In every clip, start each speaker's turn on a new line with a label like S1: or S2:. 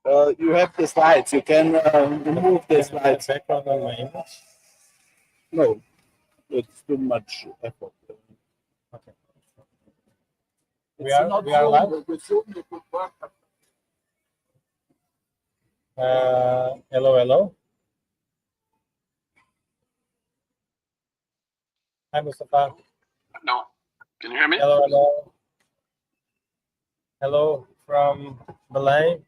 S1: You have the slides. You can remove the
S2: Can I
S1: slides.
S2: background on my image?
S1: No, it's too much effort.
S2: Okay.
S1: We
S2: are live.
S1: With Zoom, you could work.
S2: Hello, hello. Hi, Mustafa.
S3: No. Can you hear me?
S2: Hello, hello. Hello from Belém.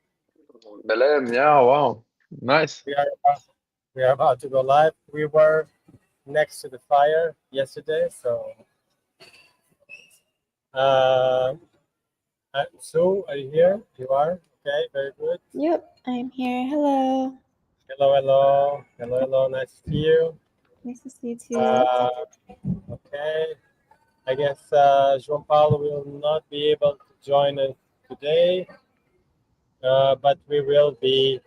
S4: Belém, yeah, wow, nice.
S2: We are about to go live. We were next to the fire yesterday, so. Sue, are you here? You are? Okay, very good.
S5: Yep, I'm here. Hello.
S2: Hello, hello. Hello, hello. Nice to see you.
S5: Nice to see you too.
S2: Okay. I guess João Paulo will not be able to join us today, but we will be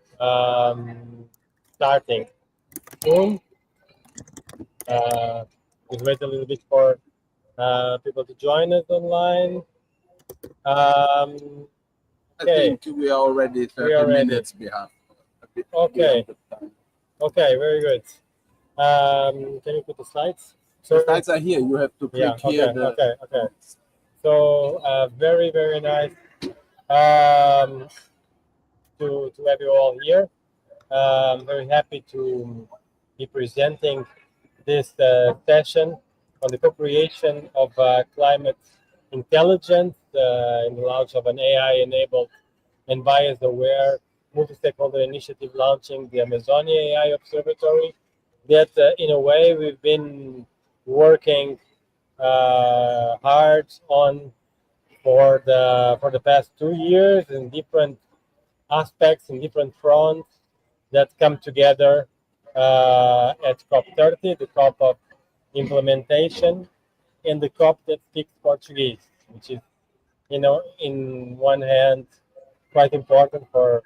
S2: starting soon. We'll wait a little bit for people to join us online.
S1: I think we are already 30 minutes behind.
S2: Okay. Okay, very good. Can you put the slides?
S1: So the slides are here. You have to click here.
S2: Okay. So very, very nice to have you all here. I'm very happy to be presenting this session on the co-creation of climate intelligence in the launch of an AI-enabled and bias-aware multi-stakeholder initiative launching the Amazonia AI Observatory that in a way we've been working hard on for the past 2 years in different aspects, in different fronts that come together at COP30, the COP of implementation, and the COP that speaks Portuguese, which is, in one hand, quite important for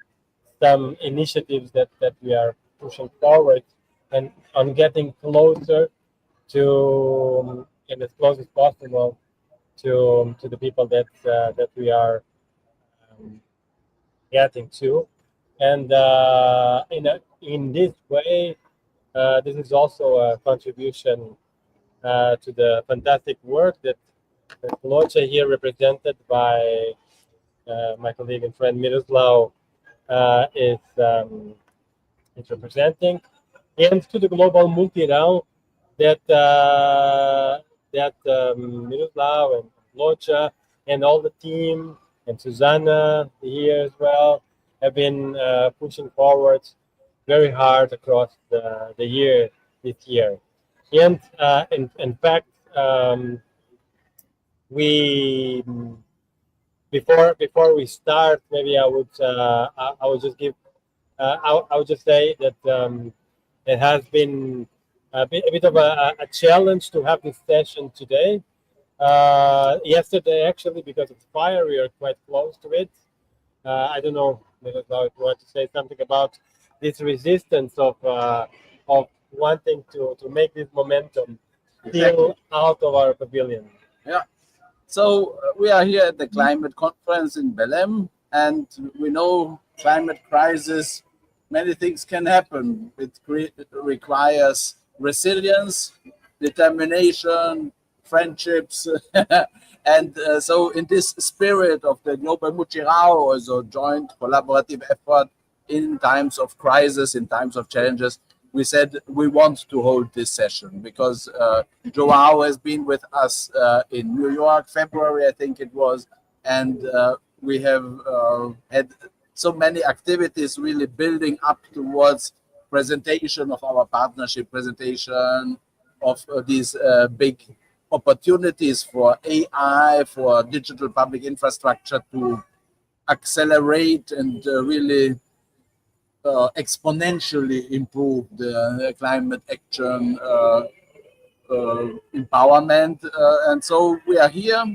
S2: some initiatives that we are pushing forward and on getting closer to, and as close as possible to the people that we are getting to. And in this way, this is also a contribution to the fantastic work that Locha here, represented by my colleague and friend Miroslav, is representing, and to the global multi-round that Miroslav and Locha and all the team and Susanna here as well have been pushing forward very hard across the year this year. And in fact, we before we start, maybe I would just give I would just say that it has been a bit of a challenge to have this session today. Yesterday, actually, because of the fire, we are quite close to it. I don't know if you want to say something about this resistance of wanting to make this momentum still out of our pavilion.
S1: Yeah. So we are here at the climate conference in Belém, and we know climate crisis, many things can happen. It requires resilience, determination, friendships, and so in this spirit of the Global Mutirao, also joint collaborative effort in times of crisis, in times of challenges, we said we want to hold this session because Joao has been with us in New York, February, I think it was, and we have had so many activities really building up towards presentation of our partnership, presentation of these big opportunities for AI, for digital public infrastructure to accelerate and really exponentially improve the climate action empowerment. And so we are here,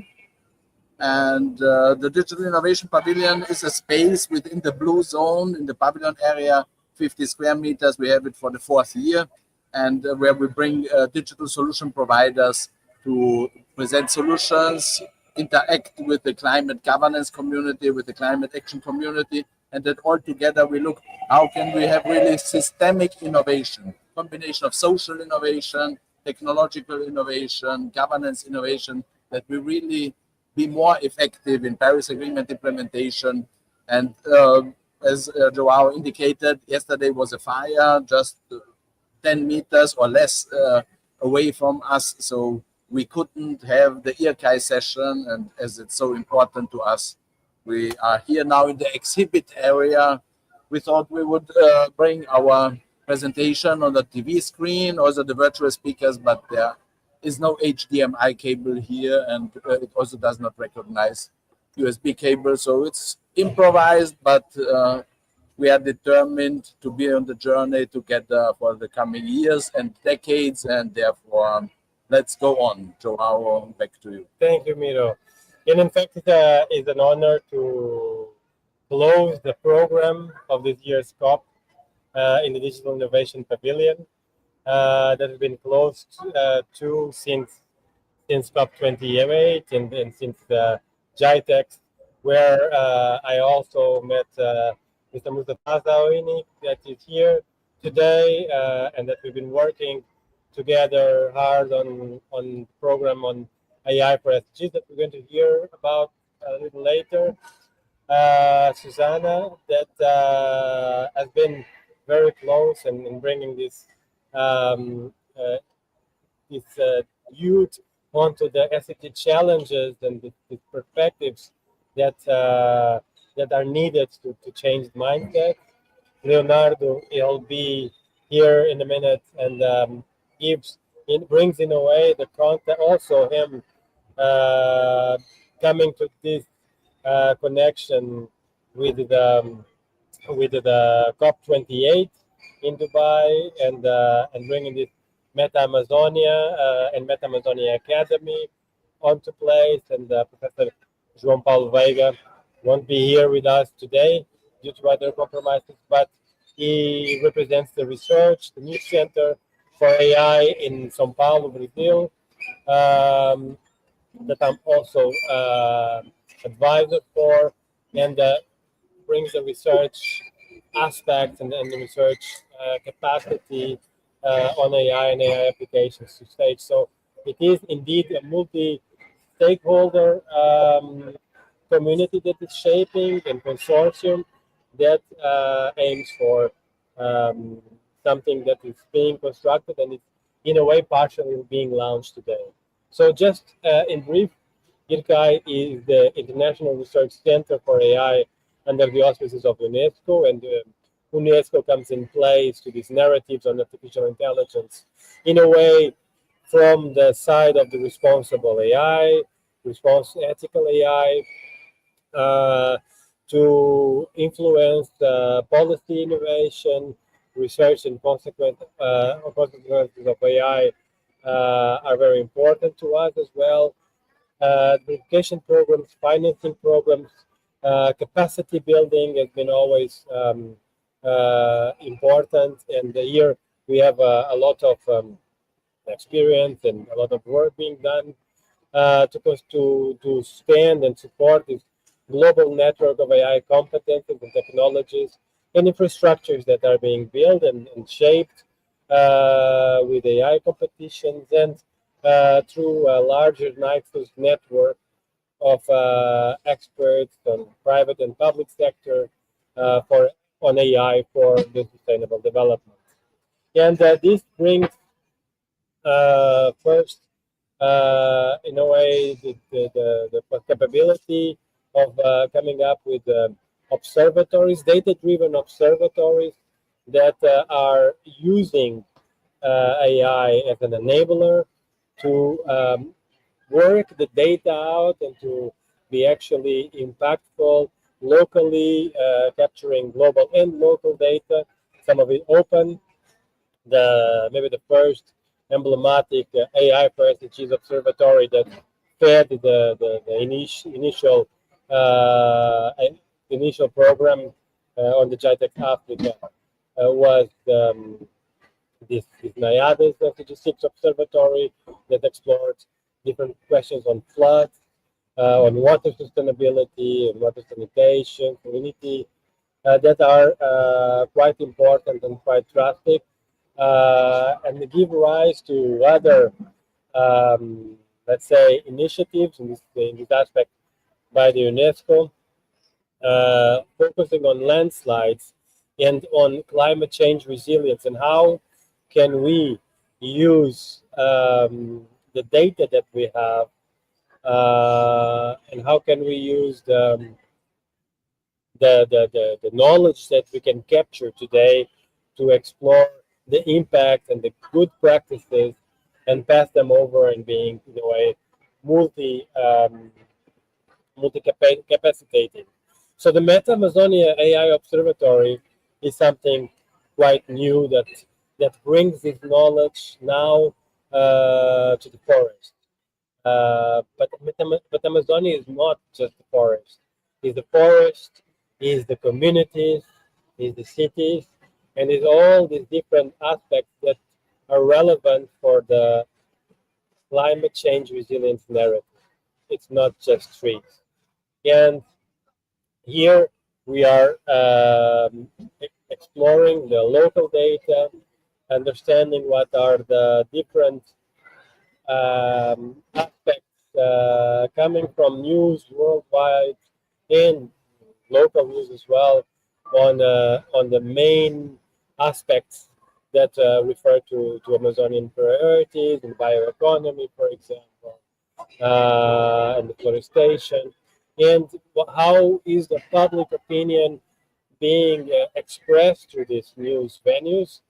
S1: and the Digital Innovation Pavilion is a space within the Blue Zone in the pavilion area, 50 square meters. We have it for the 4th year, and where we bring digital solution providers to present solutions, interact with the climate governance community, with the climate action community, and that all together we look how can we have really systemic innovation, combination of social innovation, technological innovation, governance innovation, that we really be more effective in Paris Agreement implementation. And as Joao indicated, yesterday was a fire just 10 meters or less away from us, so we couldn't have the IRCAI session, and as it's so important to us, we are here now in the exhibit area. We thought we would bring our presentation on the TV screen, also the virtual speakers, but there is no HDMI cable here, and it also does not recognize USB cable, so it's improvised, but we are determined to be on the journey together for the coming years and decades, and therefore, let's go on. Joao, back to you.
S2: Thank you, Miro. And in fact, it's an honor to close the program of this year's COP in the Digital Innovation Pavilion that has been closed since COP28 and since GITEX, where I also met Mr. Mustafa Zaouini, that is here today, and that we've been working together hard on program on AI for SDGs that we're going to hear about a little later. Susanna, that has been very close in bringing this youth onto the SDG challenges and the perspectives that are needed to change the mindset. Leonardo, he'll be here in a minute and brings in a way the content, also him coming to this connection with the COP28 in Dubai and bringing this Meta Amazonia and Meta Amazonia Academy onto place. And Professor João Paulo Veiga won't be here with us today due to other compromises, but he represents the research, the new center for AI in São Paulo, Brazil, that I'm also advisor for, and brings the research aspects and the research capacity on AI and AI applications to stage. So it is indeed a multi-stakeholder community that is shaping and consortium that aims for something that is being constructed and it's in a way partially being launched today. So just in brief, IRCAI is the International Research Center for AI under the auspices of UNESCO, and UNESCO comes in place to these narratives on artificial intelligence in a way from the side of the responsible AI, ethical AI, to influence policy innovation, research, and consequences of AI are very important to us as well. Education programs, financing programs, capacity building has been always important, and here we have a lot of experience and a lot of work being done to stand and support this global network of AI competences and technologies and infrastructures that are being built and shaped with AI competitions and through a larger Nexus network of experts on private and public sector on AI for the sustainable development. And this brings first, in a way, the capability of coming up with observatories, data-driven observatories that are using AI as an enabler to work the data out and to be actually impactful locally, capturing global and local data, some of it open. Maybe the first emblematic AI for SDGs observatory that fed the initial program on the GITEX Africa was this NIADES SDG6 observatory that explored different questions on floods, on water sustainability, and water sanitation, community that are quite important and quite drastic, and give rise to other, let's say, initiatives in this aspect by the UNESCO, focusing on landslides and on climate change resilience, and how can we use the data that we have, and how can we use the knowledge that we can capture today to explore the impact and the good practices and pass them over and being, in a way, multi-capacitating. So the Meta Amazonia AI Observatory is something quite new that brings this knowledge now to the forest. But Amazonia is not just the forest. It's the forest, is the communities, is the cities, and is all these different aspects that are relevant for the climate change resilience narrative. It's not just trees. And here we are exploring the local data, understanding what are the different aspects coming from news worldwide and local news as well on the main aspects that refer to Amazonian priorities and bioeconomy, for example, and deforestation, and how is the public opinion being expressed through these news venues,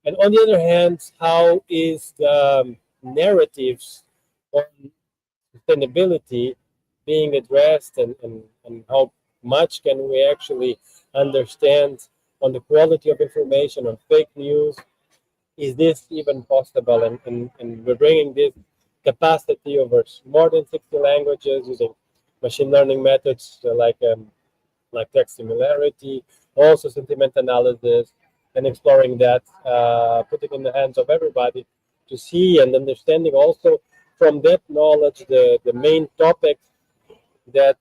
S2: and on the other hand, how is the narratives on sustainability being addressed, and how much can we actually understand on the quality of information, on fake news? Is this even possible? And we're bringing this capacity over more than 60 languages using machine learning methods like text similarity, also sentiment analysis, and exploring that, putting in the hands of everybody to see and understanding also from that knowledge the main topics that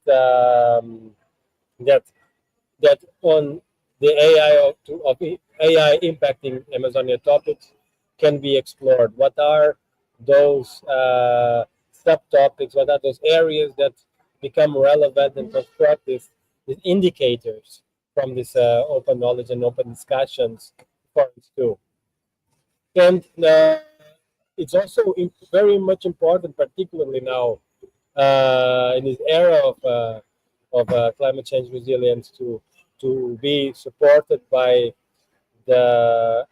S2: that on the of AI impacting Amazonia topics can be explored. What are those subtopics? What are those areas that become relevant and construct these indicators from this open knowledge and open discussions forums too? And it's also very much important, particularly now in this era of climate change resilience, to be supported by the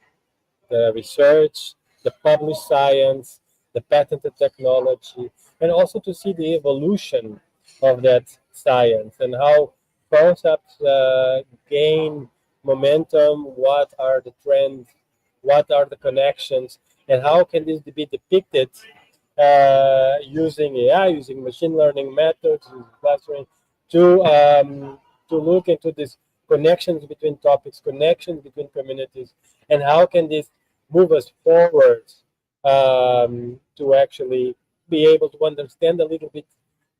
S2: research, the published science, the patented technology, and also to see the evolution of that science and how concepts gain momentum, what are the trends, what are the connections, and how can this be depicted using AI, using machine learning methods, using clustering, to look into these connections between topics, connections between communities, and how can this move us forward to actually be able to understand a little bit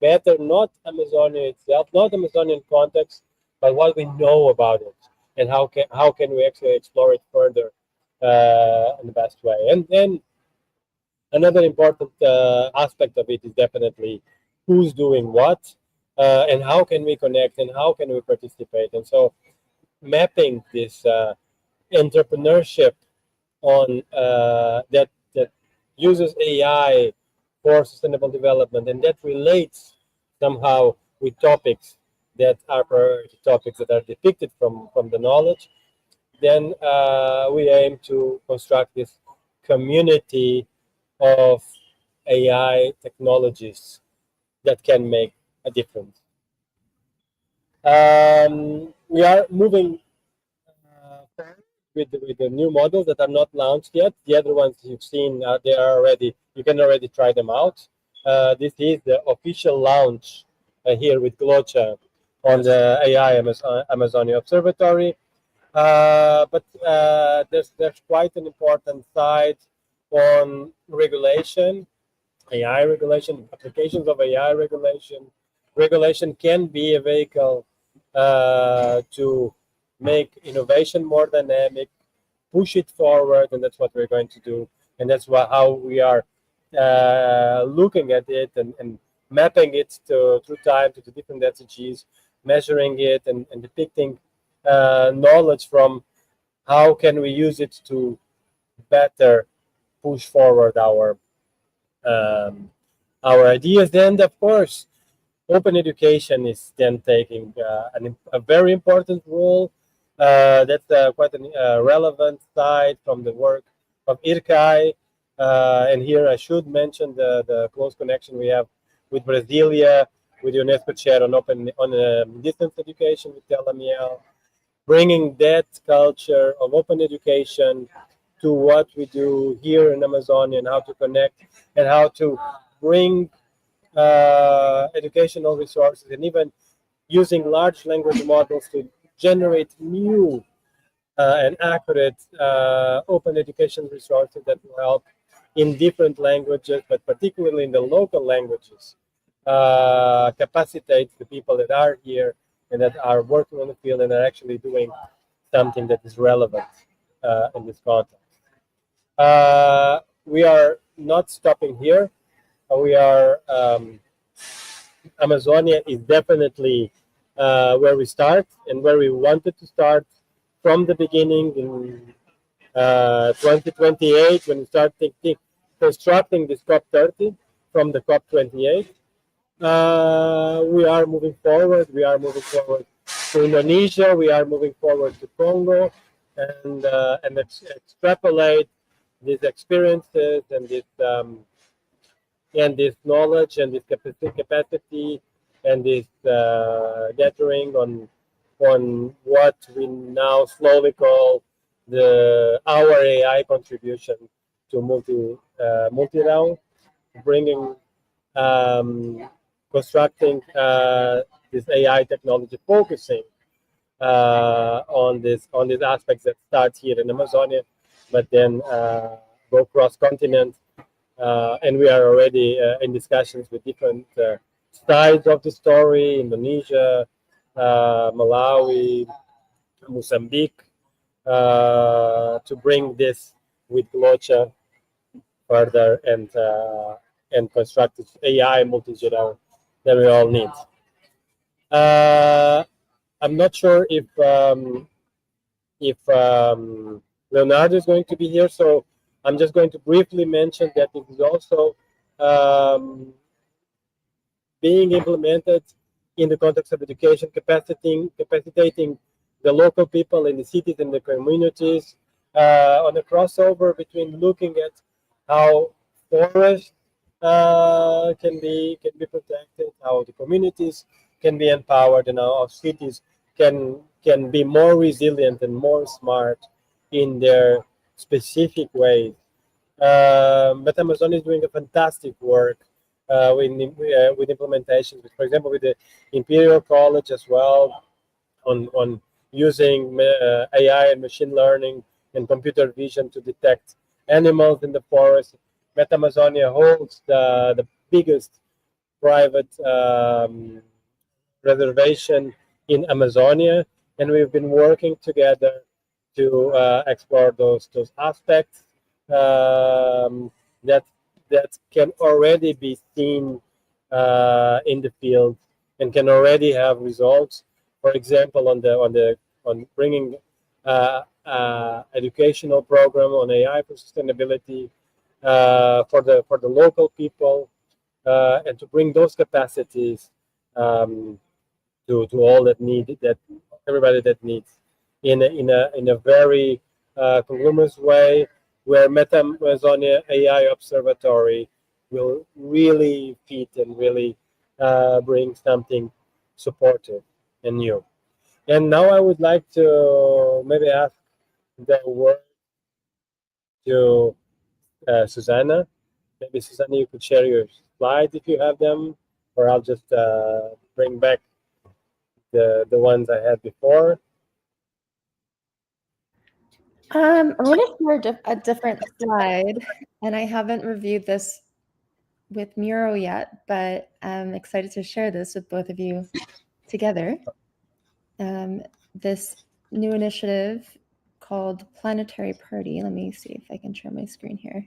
S2: better, not Amazonia itself, not Amazonian context, but what we know about it, and how can we actually explore it further in the best way. And then another important aspect of it is definitely who's doing what, and how can we connect and how can we participate. And so mapping this entrepreneurship on that uses AI for sustainable development, and that relates somehow with topics that are priority topics that are depicted from the knowledge, then we aim to construct this community of AI technologies that can make a difference. We are moving forward with the new models that are not launched yet. The other ones you've seen, they are already, you can already try them out. This is the official launch here with Glocha on the AI Amazonia Observatory. But there's quite an important side on regulation, AI regulation, applications of AI regulation. Regulation can be a vehicle to make innovation more dynamic, push it forward, and that's what we're going to do. And that's how we are looking at it and mapping it through time to the different SDGs, measuring it and depicting knowledge from how can we use it to better push forward our ideas. Then, of course, open education is then taking a very important role. That's quite a relevant side from the work of IRCAI. And here I should mention the close connection we have with Brasilia, with UNESCO chair on distance education with Telamiel, bringing that culture of open education to what we do here in Amazonia, and how to connect and how to bring educational resources, and even using large language models to generate new and accurate open education resources that will help in different languages, but particularly in the local languages, capacitate the people that are here and that are working on the field and are actually doing something that is relevant in this context. We are not stopping here. We are Amazonia is definitely where we start and where we wanted to start from the beginning in 2028, when we start constructing this COP30 from the COP28. We are moving forward. We are moving forward to Indonesia. We are moving forward to Congo, and extrapolate these experiences and this knowledge and this capacity and this gathering on what we now slowly call our AI contribution to multi-round, bringing constructing this AI technology, focusing on these aspects that start here in Amazonia, but then go cross continent. And we are already in discussions with different sides of the story: Indonesia, Malawi, Mozambique, to bring this with GLOCHA further and construct this AI multi-general that we all need. I'm not sure if Leonardo is going to be here, so I'm just going to briefly mention that it is also being implemented in the context of education, capacitating the local people in the cities and the communities on a crossover between looking at how forests can be protected, how the communities can be empowered, and how cities can be more resilient and more smart in their specific ways. But Amazon is doing a fantastic work with implementations, for example, with the Imperial College as well, on using AI and machine learning and computer vision to detect animals in the forest. MetAmazonia holds the biggest private reservation in Amazonia, and we've been working together to explore those aspects that can already be seen in the field and can already have results. For example, on bringing educational program on AI for sustainability for the local people, and to bring those capacities to all that everybody that needs in a very congruous way, where MetAmazonia AI Observatory will really fit and really bring something supportive and new. And now I would like to maybe ask the word to Susanna. Maybe Susanna, you could share your slides if you have them, or I'll just bring back the ones I had before.
S5: I want to share a different slide, and I haven't reviewed this with Miro yet, but I'm excited to share this with both of you together. this new initiative called Planetary Party. Let me see if I can share my screen here.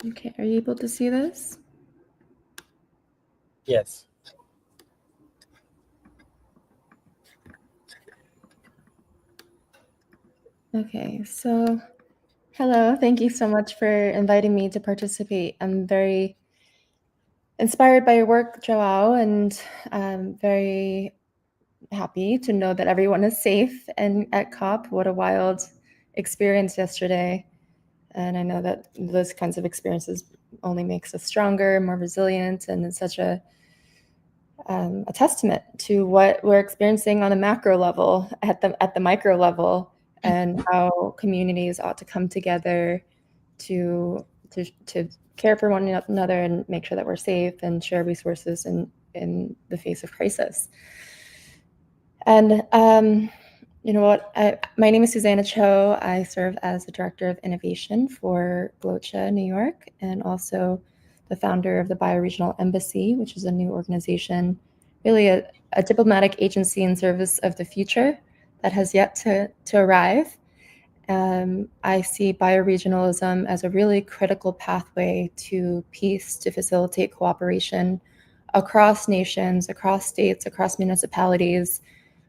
S5: Okay, are you able to see this?
S2: Yes.
S5: Okay, so hello, thank you so much for inviting me to participate. I'm very inspired by your work, Joao, and I'm very happy to know that everyone is safe and at COP. What a wild experience yesterday. And I know that those kinds of experiences only makes us stronger, more resilient, and it's such a testament to what we're experiencing on a macro level, at the micro level, and how communities ought to come together to care for one another and make sure that we're safe and share resources in the face of crisis. And you know what? My name is Susanna Cho. I serve as the Director of Innovation for GLOCHA New York, and also the founder of the Bioregional Embassy, which is a new organization, really a diplomatic agency in service of the future that has yet to arrive. I see bioregionalism as a really critical pathway to peace, to facilitate cooperation across nations, across states, across municipalities,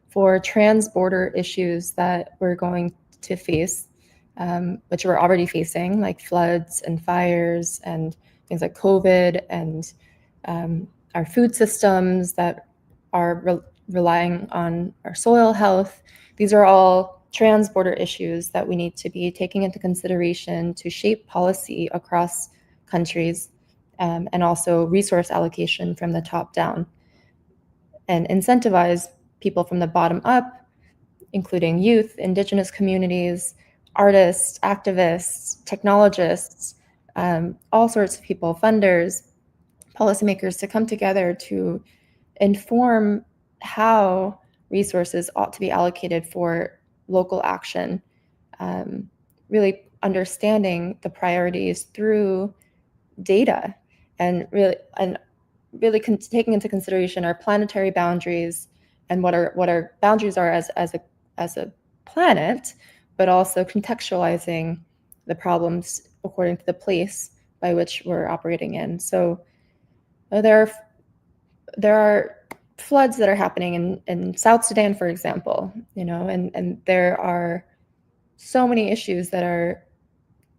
S5: for trans-border issues that we're going to face, which we're already facing, like floods and fires and things like COVID, and our food systems that are relying on our soil health. These are all trans-border issues that we need to be taking into consideration to shape policy across countries, and also resource allocation from the top down, and incentivize people from the bottom up, including youth, indigenous communities, artists, activists, technologists, all sorts of people, funders, policymakers, to come together to inform how resources ought to be allocated for local action, really understanding the priorities through data, and really taking into consideration our planetary boundaries and what our boundaries are as a planet, but also contextualizing the problems according to the place by which we're operating in. So there are floods that are happening in South Sudan, for example, and there are so many issues that are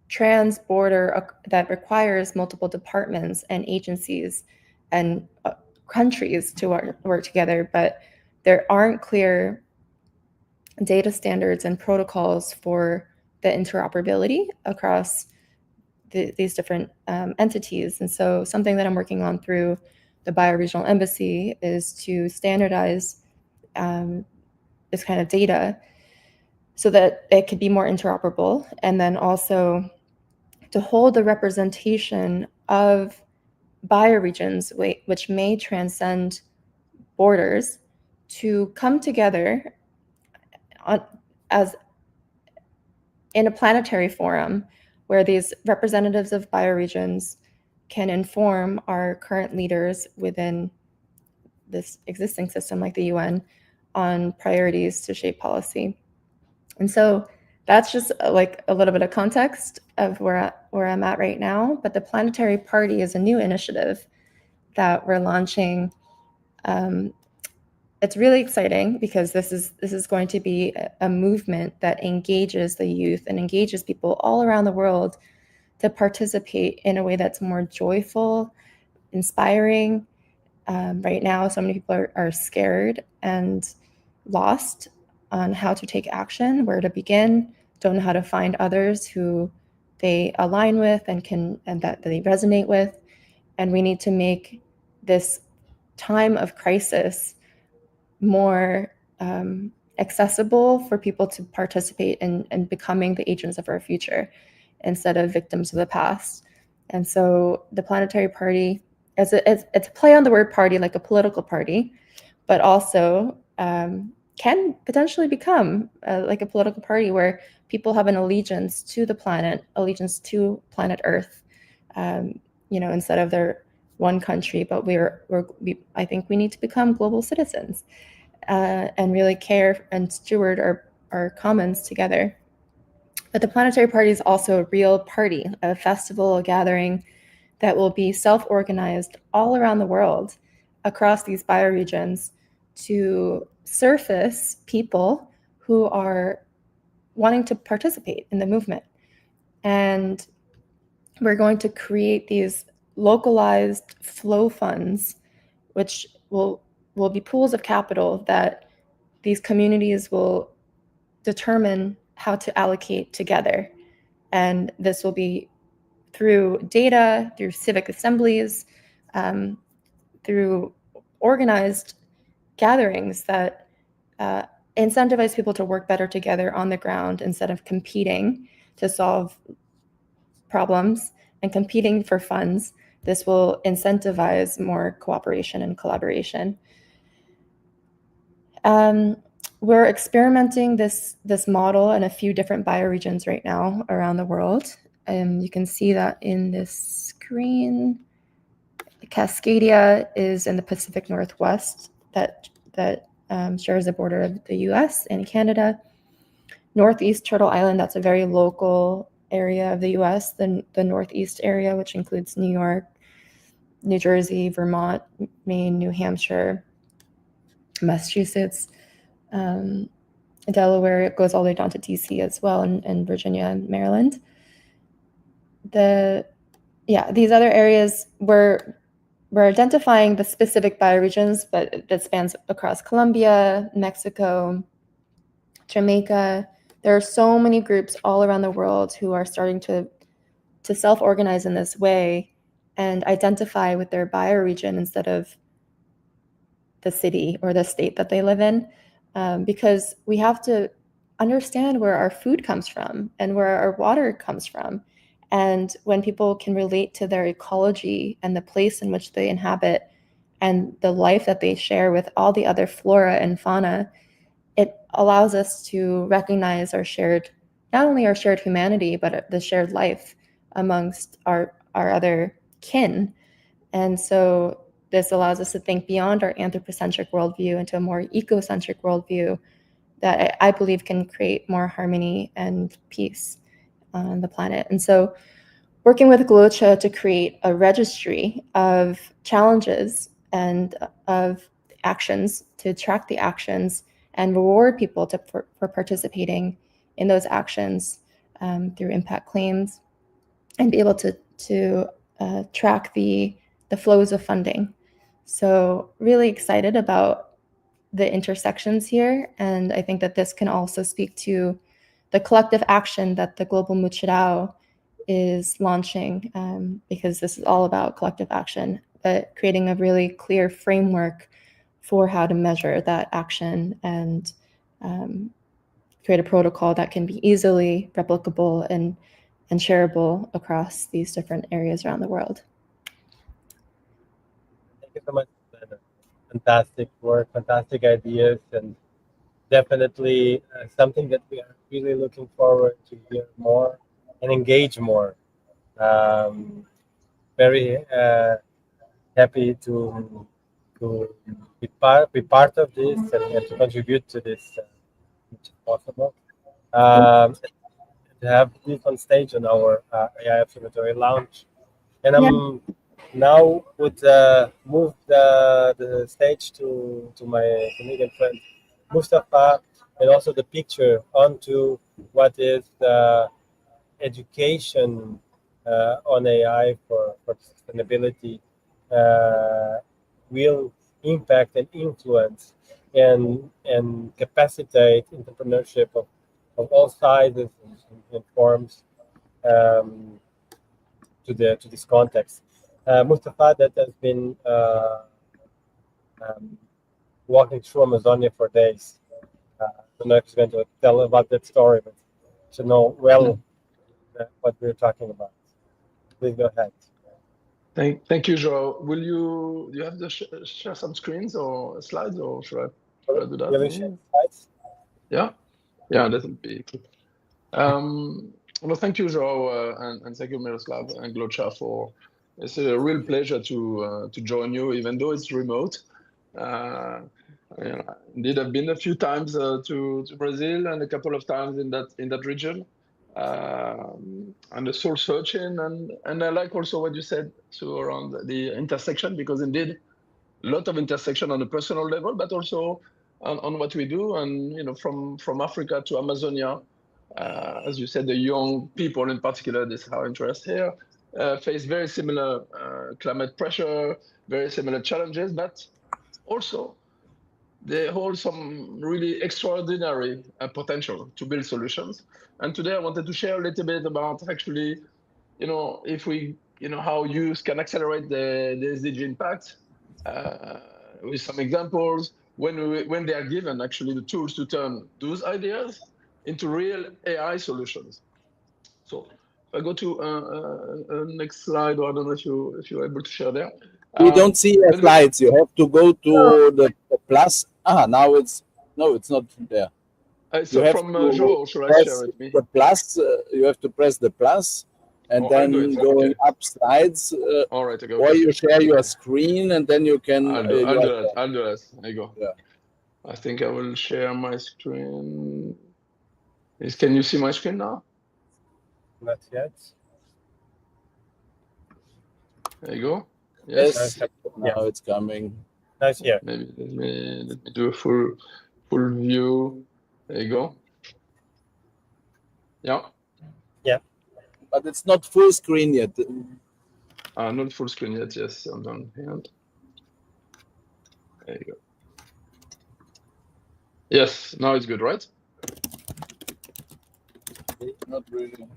S5: trans-border, that requires multiple departments and agencies and countries to work together, but there aren't clear data standards and protocols for the interoperability across these different entities. And so something that I'm working on through the Bioregional Embassy is to standardize this kind of data so that it could be more interoperable, and then also to hold the representation of bioregions, which may transcend borders, to come together as in a planetary forum where these representatives of bioregions can inform our current leaders within this existing system, like the UN, on priorities to shape policy. And so that's just like a little bit of context of where I'm at right now. But the Planetary Party is a new initiative that we're launching. It's really exciting because this is going to be a movement that engages the youth and engages people all around the world to participate in a way that's more joyful, inspiring. Right now, so many people are scared and lost on how to take action, where to begin, don't know how to find others who they align with and that they resonate with. And we need to make this time of crisis more accessible for people to participate in becoming the agents of our future instead of victims of the past. And so the Planetary Party, it's a play on the word party, like a political party, but also can potentially become like a political party where people have an allegiance to the planet, allegiance to planet Earth, instead of their one country. But I think we need to become global citizens and really care and steward our commons together. But the Planetary Party is also a real party, a festival, a gathering that will be self-organized all around the world across these bioregions to surface people who are wanting to participate in the movement. And we're going to create these localized flow funds, which will be pools of capital that these communities will determine how to allocate together. And this will be through data, through civic assemblies, through organized gatherings that incentivize people to work better together on the ground instead of competing to solve problems and competing for funds. This will incentivize more cooperation and collaboration. We're experimenting this model in a few different bioregions right now around the world. You can see that in this screen. Cascadia is in the Pacific Northwest that shares the border of the US and Canada. Northeast Turtle Island, that's a very local area of the US, the Northeast area, which includes New York, New Jersey, Vermont, Maine, New Hampshire, Massachusetts, Delaware. It goes all the way down to DC as well, and Virginia and Maryland. These other areas we're identifying the specific bioregions, but that spans across Colombia, Mexico, Jamaica. There are so many groups all around the world who are starting to self-organize in this way and identify with their bioregion instead of the city or the state that they live in, because we have to understand where our food comes from and where our water comes from. And when people can relate to their ecology and the place in which they inhabit and the life that they share with all the other flora and fauna, it allows us to recognize not only our shared humanity, but the shared life amongst our other kin. And so this allows us to think beyond our anthropocentric worldview into a more ecocentric worldview that I believe can create more harmony and peace on the planet. And so working with GLOCHA to create a registry of challenges and of actions, to track the actions and reward people for participating in those actions through impact claims, and be able to track the flows of funding. So really excited about the intersections here. And I think that this can also speak to the collective action that the Global Mutirao is launching, because this is all about collective action, but creating a really clear framework for how to measure that action and create a protocol that can be easily replicable and shareable across these different areas around the world.
S2: Thank you so much. Fantastic work, fantastic ideas, and definitely something that we are really looking forward to hear more and engage more. Very happy to be part of this and to contribute to this, which is possible. To have this on stage on our AI Observatory Lounge, and I'm now would move the stage to my Canadian friend Mustafa, and also the picture onto what is the education on AI for sustainability will impact and influence and capacitate entrepreneurship of all sizes and forms to this context. Mustafa, that has been walking through Amazonia for days, don't know if he's going to tell about that story, but to know well what we're talking about. Please go ahead.
S4: Thank you, Joao. Do you have to share some screens or slides, or should I do that?
S2: Will you share slides?
S4: Yeah, that would be cool. Well, thank you, Joao, and thank you, Miroslav and Glocha, for. It's a real pleasure to join you, even though it's remote. Indeed, I've been a few times to Brazil and a couple of times in that region, and the soul searching, and I like also what you said around the intersection, because indeed, a lot of intersection on a personal level, but also on what we do, and from Africa to Amazonia. As you said, the young people in particular, this is our interest here, face very similar climate pressure, very similar challenges, but also they hold some really extraordinary potential to build solutions. And today I wanted to share a little bit about actually, if we, how youth can accelerate the SDG impact with some examples when they are given actually the tools to turn those ideas into real AI solutions. So if I go to next slide, or I don't know if you're able to share there.
S1: We don't see your slides. You have to go to the plus. Now it's not there.
S4: So from Joao, should I share it?
S1: The plus. You have to press the plus, and then going up slides.
S4: All right, okay.
S1: Or you share your screen, and then you can.
S4: I'll do that. There you go.
S1: Yeah.
S4: I think I will share my screen. Can you see my screen now?
S2: Not yet.
S4: There you go.
S1: Yes. Now it's coming.
S2: Nice. Yeah.
S4: Maybe let me do a full view. There you go. Yeah.
S2: Yeah.
S1: But it's not full screen yet.
S4: Not full screen yet. Yes, I'm done. There you go. Yes, now it's good, right?
S1: Not really.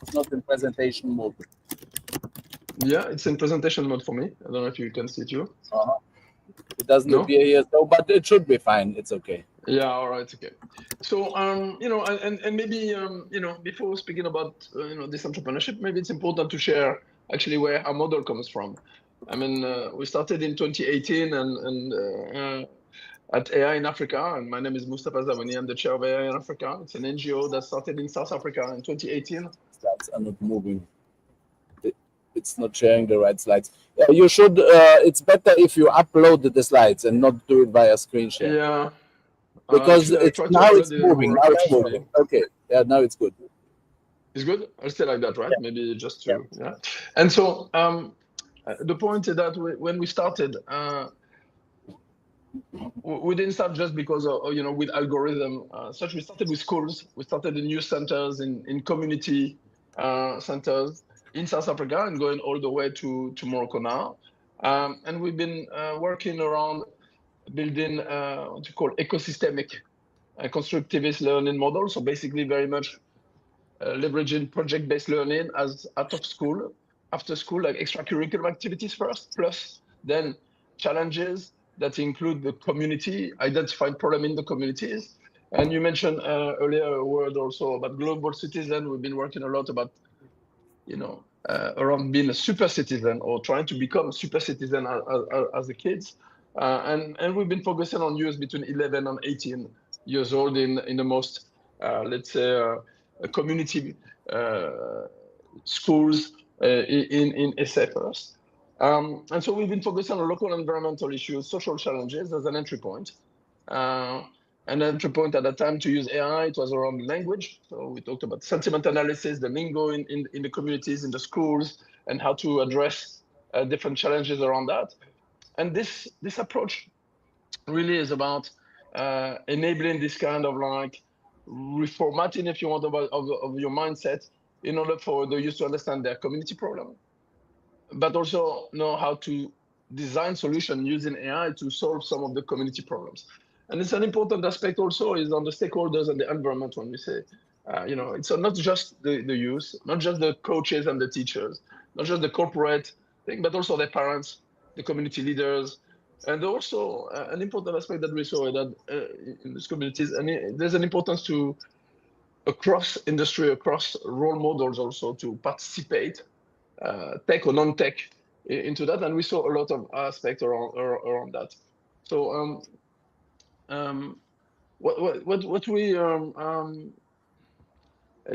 S1: It's not in presentation mode.
S4: Yeah, it's in presentation mode for me. I don't know if you can see it too.
S1: It doesn't appear here, but it should be fine. It's okay.
S4: Yeah, all right, okay. So, and maybe, before speaking about, this entrepreneurship, maybe it's important to share actually where our model comes from. I mean, we started in 2018 and at AI in Africa, and my name is Mustafa Zamani. I'm the chair of AI in Africa. It's an NGO that started in South Africa in 2018.
S1: Slides are not moving. It's not sharing the right slides. You should. It's better if you upload the slides and not do it via screen share.
S4: Yeah.
S1: Because now it's moving. Now it's moving. Okay. Yeah. Now it's good.
S4: It's good. I'll stay like that, right? Yeah. Maybe just to. Yeah. And so the point is that when we started, we didn't start just because of, with algorithm. Such we started with schools. We started in youth centers, in community centers in South Africa, and going all the way to Morocco now. And we've been working around building what you call ecosystemic constructivist learning model. So basically very much leveraging project-based learning as out of school, after school, like extracurricular activities first, plus then challenges that include the community, identified problem in the communities. And you mentioned earlier a word also about global citizen. We've been working a lot about, around being a super citizen or trying to become a super citizen as a kids. And we've been focusing on youth between 11 and 18 years old in the most, let's say, community schools in SA first. And so we've been focusing on local environmental issues, social challenges as an entry point. An entry point at that time to use AI, it was around language. So we talked about sentiment analysis, the lingo in the communities, in the schools, and how to address different challenges around that. And this approach really is about enabling this kind of like reformatting, if you want, of your mindset in order for the youth to understand their community problem, but also know how to design solutions using AI to solve some of the community problems. And it's an important aspect also is on the stakeholders and the environment when we say, it's not just the youth, not just the coaches and the teachers, not just the corporate thing, but also their parents, the community leaders, And also an important aspect that we saw that in these communities, and there's an importance to across industry, across role models also to participate, tech or non-tech, into that. And we saw a lot of aspects around that. So what we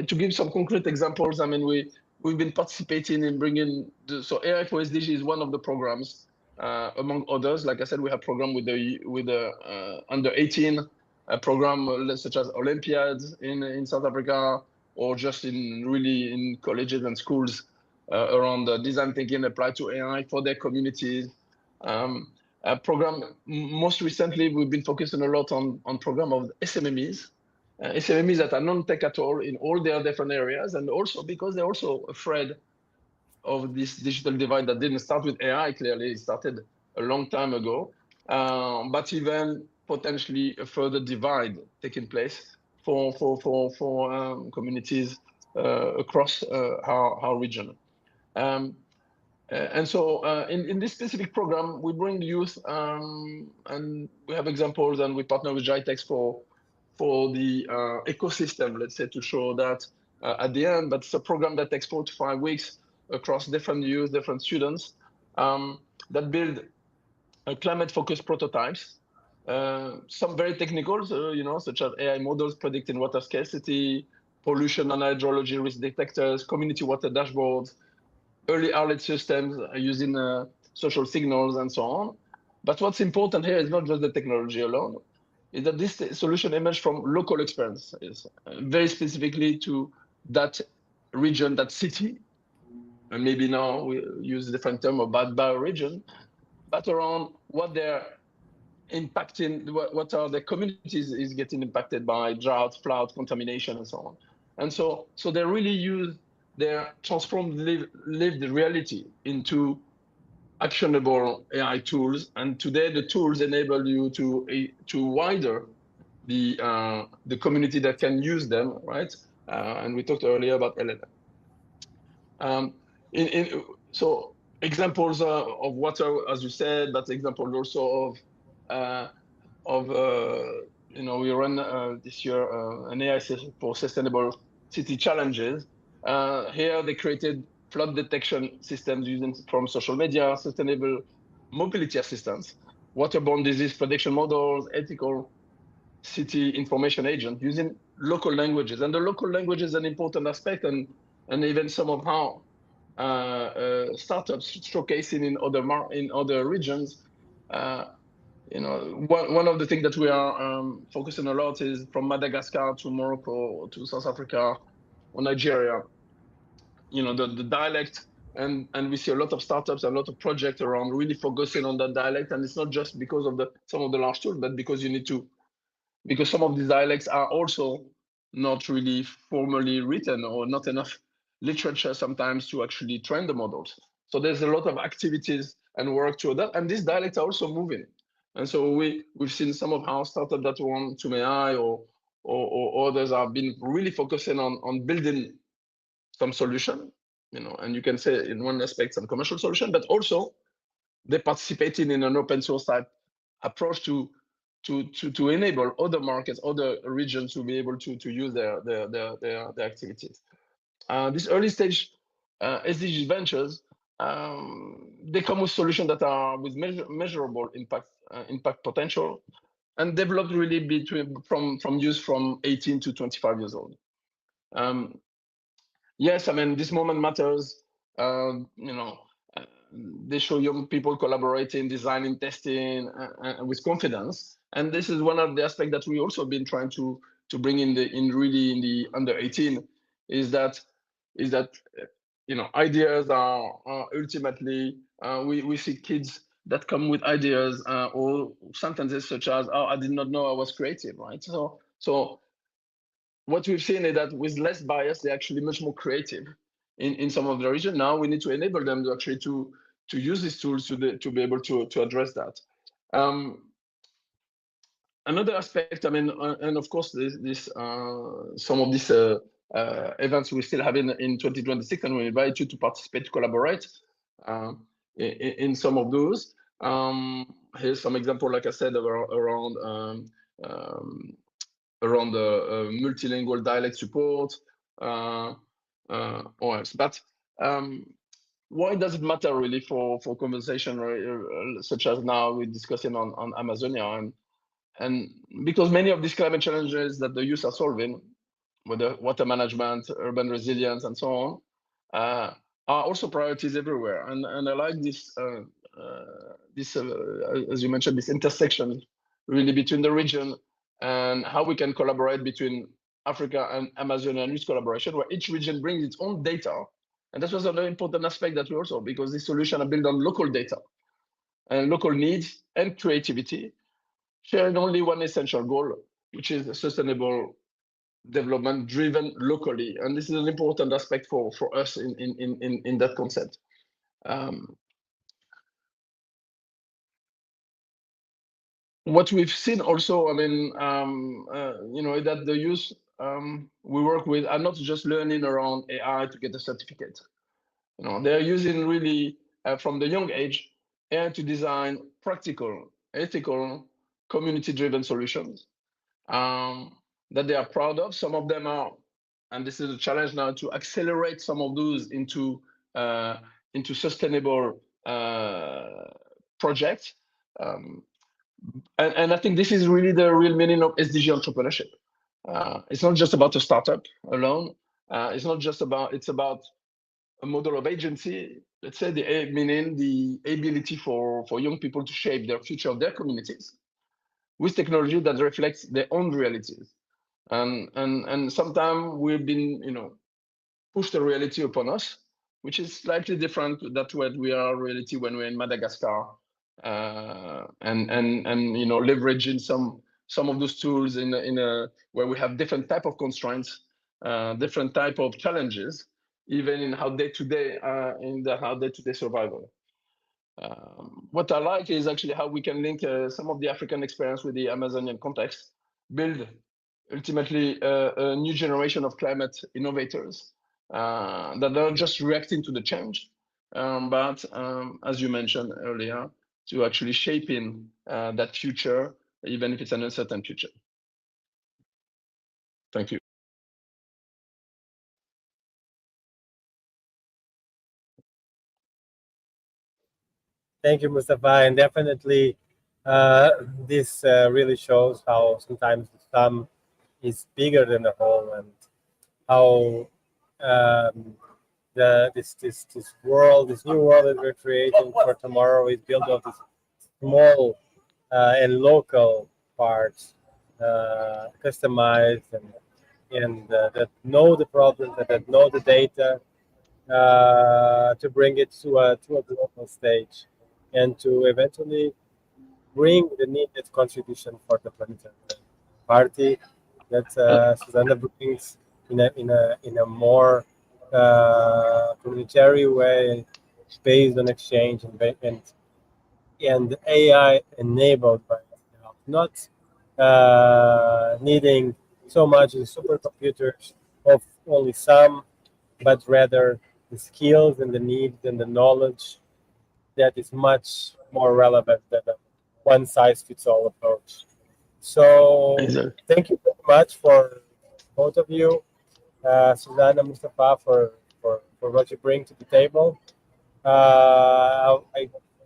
S4: to give some concrete examples, I mean, we've been participating in bringing so AI for SDG is one of the programs, among others. Like I said, we have program with the under 18 program such as Olympiads in South Africa, or just in colleges and schools around design thinking applied to AI for their communities. Program most recently we've been focusing a lot on program of SMMEs. SMMEs that are non-tech at all in all their different areas, and also because they're also afraid of this digital divide that didn't start with AI. Clearly, it started a long time ago, but even potentially a further divide taking place for communities across our region. And so in this specific program, we bring youth, and we have examples, and we partner with GITEX for the ecosystem, let's say, to show that at the end. But it's a program that takes 4 to 5 weeks across different youth, different students, that build climate-focused prototypes. Some very technical, such as AI models predicting water scarcity, pollution and hydrology risk detectors, community water dashboards, early alert systems using social signals and so on. But what's important here is not just the technology alone, is that this solution emerged from local experiences, very specifically to that region, that city, and maybe now we use a different term about bioregion, but around what they're impacting, what are the communities is getting impacted by drought, flood, contamination, and so on. And so they really use their transformed lived reality into actionable AI tools. And today the tools enable you to wider the community that can use them, right? And we talked earlier about LLM. So examples of water, as you said, but examples also we run this year an AI for sustainable city challenges. Here they created flood detection systems using from social media, sustainable mobility assistance, waterborne disease prediction models, ethical city information agent using local languages. And the local language is an important aspect, and even some of how startups showcasing in other regions. One of the things that we are focusing a lot is from Madagascar to Morocco to South Africa or Nigeria. The dialect, and we see a lot of startups, a lot of projects around really focusing on that dialect. And it's not just because of some of the large tools, but because because some of these dialects are also not really formally written, or not enough literature sometimes to actually train the models. So there's a lot of activities and work to that, and these dialects are also moving. And so we've seen some of our startups that want to AI or others have been really focusing on building some solution, and you can say in one aspect some commercial solution, but also they're participating in an open source type approach to enable other markets, other regions to be able to use their activities. This early stage SDG ventures, they come with solutions that are with measurable impact potential, and developed really from use from 18 to 25 years old. Yes, I mean, this moment matters. They show young people collaborating, designing, testing with confidence. And this is one of the aspects that we also been trying to bring in the under 18, is that ideas are ultimately we see kids that come with ideas or sentences such as, "Oh, I did not know I was creative," right? So what we've seen is that with less bias, they're actually much more creative in some of the region. Now we need to enable them to actually to use these tools to be able to address that. Another aspect, I mean, and of course, this some of these events we still have in 2026, and we invite you to participate, to collaborate in some of those. here's some example, like I said, around the multilingual dialect support, or else. But why does it matter really for conversation such as now we're discussing on Amazonia? And because many of these climate challenges that the youth are solving, whether water management, urban resilience, and so on, are also priorities everywhere. And I like this, as you mentioned, this intersection really between the region and how we can collaborate between Africa and Amazonian youth collaboration, where each region brings its own data. And that was another important aspect that we also, because this solution are built on local data and local needs and creativity, sharing only one essential goal, which is sustainable development driven locally. And this is an important aspect for us in that concept. What we've seen also, I mean, that the youth we work with are not just learning around AI to get a certificate. They're using really from the young age AI to design practical, ethical, community-driven solutions that they are proud of. Some of them are, and this is a challenge now, to accelerate some of those into sustainable projects. And I think this is really the real meaning of SDG entrepreneurship. It's not just about a startup alone. It's about a model of agency. Let's say meaning the ability for young people to shape their future of their communities with technology that reflects their own realities. And sometimes we've been, pushed a reality upon us, which is slightly different than what we are reality when we're in Madagascar, and leveraging some of those tools in a where we have different type of constraints, different type of challenges, even in how day-to-day survival. What I like is actually how we can link some of the African experience with the Amazonian context, build ultimately a new generation of climate innovators that are just reacting to the change, but as you mentioned earlier, to actually shaping that future, even if it's an uncertain future. Thank you.
S2: Thank you, Mustafa. And definitely, this really shows how sometimes the sum is bigger than the whole, and how this new world that we're creating for tomorrow is built of these small and local parts, customized and that know the problems, that know the data, to bring it to a global stage, and to eventually bring the needed contribution for the planetary party that Susanna brings in a more communitary way, based on exchange and AI enabled by itself, not needing so much the supercomputers of only some, but rather the skills and the needs and the knowledge that is much more relevant than a one-size-fits-all approach. So thank you very much for both of you, Susanna, Mustafa, for what you bring to the table. I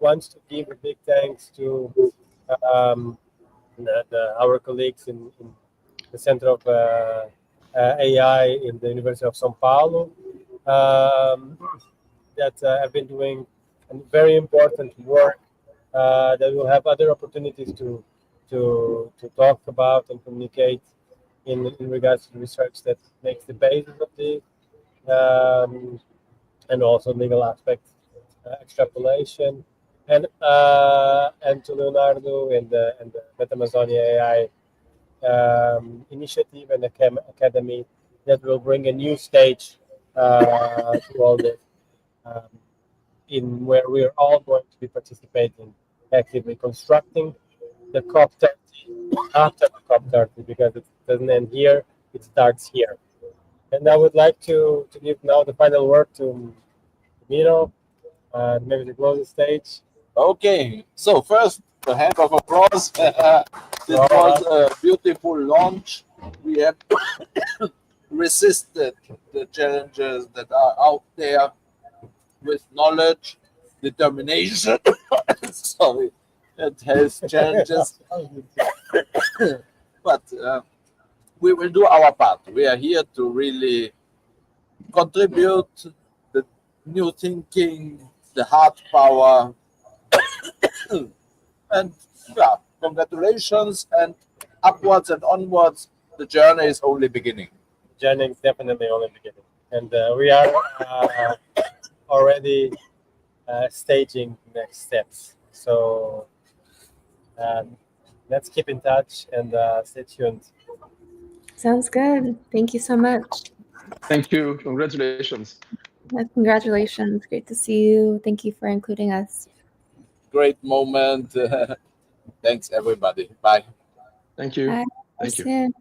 S2: want to give a big thanks to our colleagues in the Center of AI in the University of São Paulo, that have been doing very important work, that we'll have other opportunities to talk about and communicate in regards to research that makes the basis of this, and also legal aspects, extrapolation, and to Leonardo and the MetAmazonia AI initiative and academy that will bring a new stage to all this, in where we are all going to be participating actively, constructing the COP30 after the COP30, because it doesn't end here, it starts here. And I would like to give now the final word to Miro, maybe to close the stage.
S1: Okay, so first, a hand of applause. This was a beautiful launch. We have resisted the challenges that are out there with knowledge, determination. Sorry, it has challenges, but we will do our part. We are here to really contribute the new thinking, the hard power, and yeah, congratulations and upwards and onwards. The journey is only beginning.
S2: Journey is definitely only beginning, and we are already staging next steps. So let's keep in touch and stay tuned.
S5: Sounds good. Thank you so much.
S4: Thank you. Congratulations.
S5: Congratulations. Great to see you. Thank you for including us.
S1: Great moment. Thanks, everybody. Bye.
S4: Thank you.
S5: Bye.
S4: Thank you.
S5: Soon.